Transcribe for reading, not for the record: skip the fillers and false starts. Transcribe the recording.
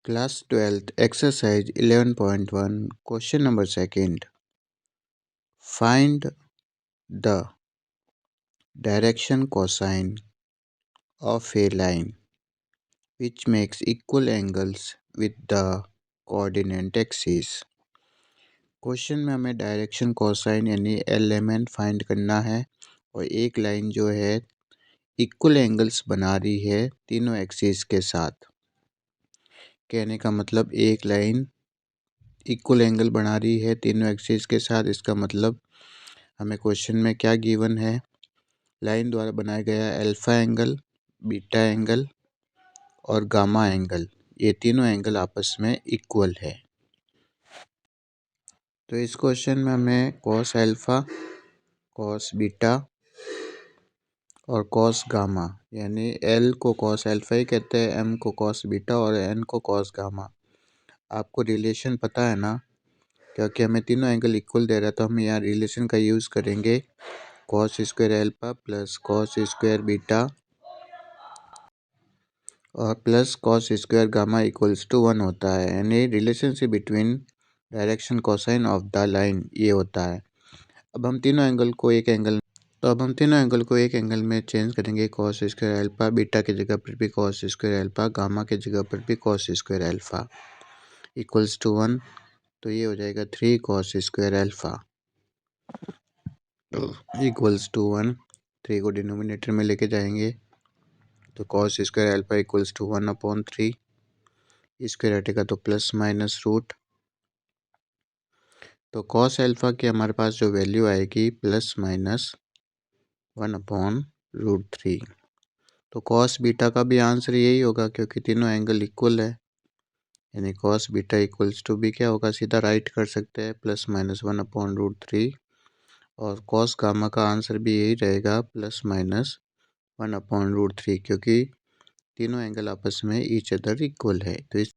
Class 12th exercise 11.1 question number second. Find the direction cosine of a line which makes equal angles with the coordinate axis. Question में हमें direction cosine यानी element find करना है और एक line जो है इक्वल एंगल्स बना रही है तीनों एक्सिस के साथ। कहने का मतलब एक लाइन इक्वल एंगल बना रही है तीनों एक्सिस के साथ। इसका मतलब हमें क्वेश्चन में क्या गिवन है, लाइन द्वारा बनाया गया अल्फा एंगल, बीटा एंगल और गामा एंगल, ये तीनों एंगल आपस में इक्वल है। तो इस क्वेश्चन में हमें कॉस अल्फा, कॉस बीटा और कॉस गामा यानी एल को कॉस अल्फा ही कहते हैं, एम को कॉस बीटा और एन को कॉस गामा। आपको रिलेशन पता है ना, क्योंकि हमें तीनों एंगल इक्वल दे रहा है तो हम यहाँ रिलेशन का यूज़ करेंगे। Cos square alpha plus cos square beta और plus cos square gamma equals to 1 होता है, यानी relationship between direction cosine of the line ये होता है। अब हम तीनों एंगल को एक एंगल में चेंज करेंगे। कॉस स्क्वायर अल्फा, बीटा की जगह पर भी कॉस स्क्वायर अल्फा, गामा की जगह पर भी cos square alpha equals to 1। तो ये हो जाएगा 3 cos square alpha equals to 1। 3 को डिनोमिनेटर में लेके जाएंगे तो cos square alpha equals to 1/3। Square हटेगा तो प्लस माइनस रूट, तो कॉस अल्फा की हमारे पास जो वैल्यू आएगी प्लस माइनस 1/√3। तो कॉस बीटा का भी आंसर यही होगा क्योंकि तीनों एंगल इक्वल है, यानी कॉस बीटा इक्वल्स टू भी क्या होगा, सीधा राइट कर सकते हैं प्लस माइनस 1/√3। और कॉस गामा का आंसर भी यही रहेगा प्लस माइनस 1/√3 क्योंकि तीनों एंगल आपस में ईच अदर इक्वल है। तो इस